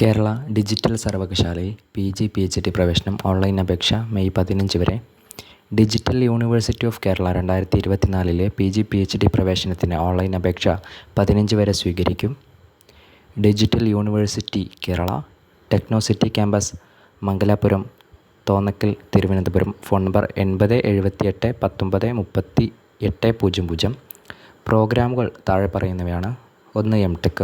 Kerala digital സർവകലാശാലയിൽ PG PhD പ്രവേശനം online അപേക്ഷ മെയ് 15 വരെ. Digital university of Kerala 2024 PG PhD പ്രവേശനത്തിന് ഓൺലൈൻ അപേക്ഷ 15 വരെ സ്വീകരിക്കും. Digital university Kerala, ടെക്നോസിറ്റി campus, Mangalapuram, Thonnakkal, Thiruvananthapuram. Phone number 8078193800. പ്രോഗ്രാമുകൾ താഴെ പറയുന്നവയാണ്. 1. M.Tech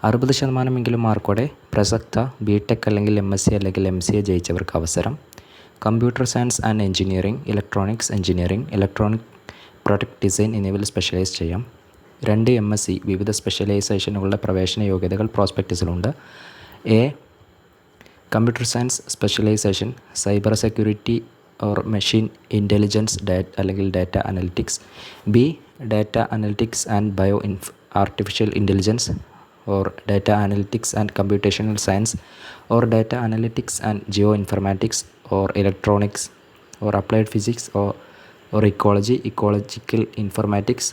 60% മാർക്കോടെ പ്രസക്ത BTech അല്ലെങ്കിൽ MSc അല്ലെങ്കിൽ MCA ജയിച്ചവർക്ക് അവസരം. Computer science and engineering, electronics engineering, electronic product design എന്നിവയിൽ സ്പെഷ്യലൈസ് ചെയ്യാം. 2. MSc വിവിധ സ്പെഷ്യലൈസേഷനുകളുടെ പ്രവേശന യോഗ്യതകൾ പ്രോസ്പെക്ടസിലുണ്ട്. A. Computer science specialisation, cyber security or machine intelligence അല്ലെങ്കിൽ data analytics. B. Data analytics and artificial intelligence or data analytics and computational science, or data analytics and geoinformatics, or electronics, or applied physics, or ecological informatics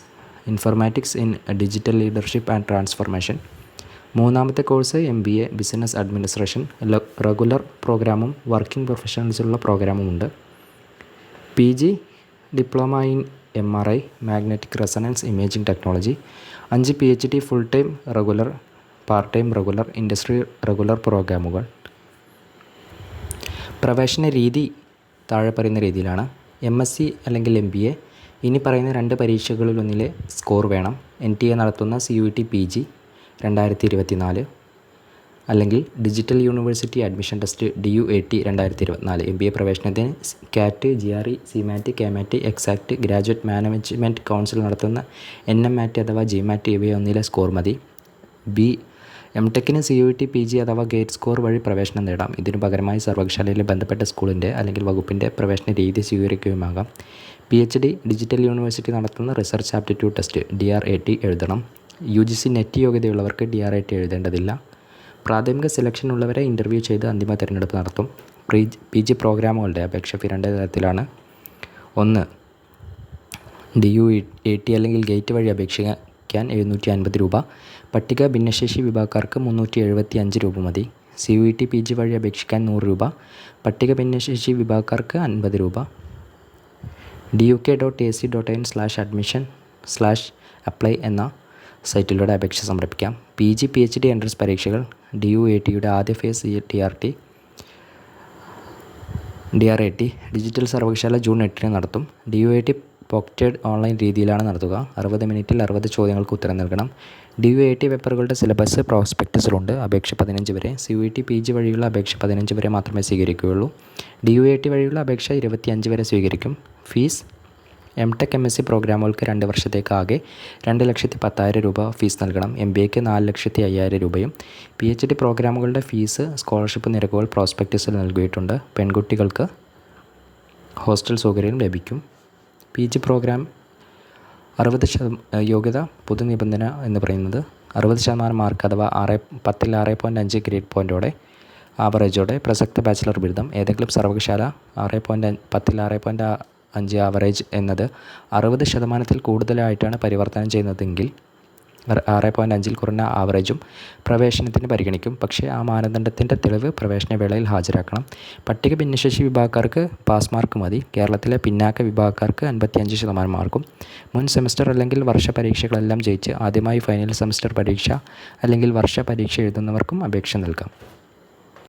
in digital leadership and transformation. 3. Course MBA business administration, regular പ്രോഗ്രാമും working പ്രൊഫഷണൽസിലുള്ള പ്രോഗ്രാമും ഉണ്ട്. PG diploma in MRI magnetic resonance imaging technology. 5. PhD full time regular, part time regular, industry regular പ്രോഗ്രാമുകൾ. പ്രവേശന രീതി താഴെ പറയുന്ന രീതിയിലാണ്. MSc അല്ലെങ്കിൽ MBA ഇനി പറയുന്ന 2 പരീക്ഷകളിലൊന്നിലെ സ്കോർ വേണം. NTA നടത്തുന്ന CUET PG 2024 അല്ലെങ്കിൽ digital university admission test DUAT 2024. MBA പ്രവേശനത്തിന് CAT, GRE, CMAT, KMAT, EXACT, graduate management council നടത്തുന്ന NMAT അഥവാ GMAT ഇവയൊന്നിലെ സ്കോർ മതി. B. M.Techന് CUET PG അഥവാ ഗേറ്റ് സ്കോർ വഴി പ്രവേശനം നേടാം. ഇതിനു പകരമായി സർവകലാശാലയിലെ ബന്ധപ്പെട്ട സ്കൂളിൻ്റെ അല്ലെങ്കിൽ വകുപ്പിൻ്റെ പ്രവേശന രീതി സ്വീകരിക്കുകയുമാകാം. PhD ഡിജിറ്റൽ യൂണിവേഴ്സിറ്റി നടത്തുന്ന റിസർച്ച് ആപ്റ്റിറ്റ്യൂഡ് ടെസ്റ്റ് DRAT എഴുതണം. UGC നെറ്റ് യോഗ്യതയുള്ളവർക്ക് DRAT എഴുതേണ്ടതില്ല. പ്രാഥമിക സെലക്ഷൻ ഉള്ളവരെ ഇൻ്റർവ്യൂ ചെയ്ത് അന്തിമ തിരഞ്ഞെടുപ്പ് നടത്തും. PG പ്രോഗ്രാമുകളുടെ അപേക്ഷ ഫീ 2 തരത്തിലാണ്. 1. DUAT അല്ലെങ്കിൽ ഗേറ്റ് വഴി അപേക്ഷിക്കാൻ 750 രൂപ. പട്ടിക ഭിന്നശേഷി വിഭാഗക്കാർക്ക് 375 രൂപ മതി. CUET PG വഴി അപേക്ഷിക്കാൻ 100 രൂപ. പട്ടിക ഭിന്നശേഷി വിഭാഗക്കാർക്ക് 50 രൂപ. duk.ac.in/admission/apply എന്ന സൈറ്റിലൂടെ അപേക്ഷ സമർപ്പിക്കാം. PG PhD എൻട്രൻസ് പരീക്ഷകൾ DUATയുടെ ആദ്യ ഫേസ് DRAT ഡിജിറ്റൽ സർവകലാശാല ജൂൺ 8 നടത്തും. DUAT പോക്റ്റഡ് ഓൺലൈൻ രീതിയിലാണ് നടത്തുക. 60 മിനിറ്റിൽ 60 ചോദ്യങ്ങൾക്ക് ഉത്തരം നൽകണം. DUAT പേപ്പറുകളുടെ സിലബസ് പ്രോസ്പെക്ടസിലുണ്ട്. അപേക്ഷ 15 വരെ. CUET PG വഴിയുള്ള അപേക്ഷ 15 വരെ മാത്രമേ സ്വീകരിക്കുകയുള്ളൂ. DUAT വഴിയുള്ള അപേക്ഷ 25 വരെ സ്വീകരിക്കും. ഫീസ് M.Tech MSc പ്രോഗ്രാമുകൾക്ക് 2 വർഷത്തേക്ക് ആകെ 2,10,000 രൂപ ഫീസ് നൽകണം. MBAക്ക് 4,05,000 രൂപയും. PhD പ്രോഗ്രാമുകളുടെ ഫീസ് സ്കോളർഷിപ്പ് നിരക്കുകൾ പ്രോസ്പെക്ടസിൽ നൽകിയിട്ടുണ്ട്. പെൺകുട്ടികൾക്ക് ഹോസ്റ്റൽ സൗകര്യം ലഭിക്കും. PG പ്രോഗ്രാം 60% യോഗ്യത പൊതുനിബന്ധന എന്ന് പറയുന്നത് 60% മാർക്ക് അഥവാ 10ൽ 6.5 ഗ്രേഡ് പോയിൻറ്റോടെ ആവറേജോടെ പ്രസക്ത ബാച്ചിലർ ബിരുദം. ഏതെങ്കിലും സർവകലാശാല 10ൽ 6.5 ആവറേജ് എന്നത് 60% കൂടുതലായിട്ടാണ് പരിവർത്തനം ചെയ്യുന്നതെങ്കിൽ 6.5ൽ കുറഞ്ഞ ആവറേജും പ്രവേശനത്തിന് പരിഗണിക്കും. പക്ഷേ ആ മാനദണ്ഡത്തിൻ്റെ തെളിവ് പ്രവേശന വേളയിൽ ഹാജരാക്കണം. പട്ടിക ഭിന്നശേഷി വിഭാഗക്കാർക്ക് പാസ് മാർക്ക് മതി. കേരളത്തിലെ പിന്നാക്ക വിഭാഗക്കാർക്ക് 55% മാർക്കും. മുൻ സെമസ്റ്റർ അല്ലെങ്കിൽ വർഷ പരീക്ഷകളെല്ലാം ജയിച്ച് ആദ്യമായി ഫൈനൽ സെമസ്റ്റർ പരീക്ഷ അല്ലെങ്കിൽ വർഷ പരീക്ഷ എഴുതുന്നവർക്കും അപേക്ഷ നൽകാം.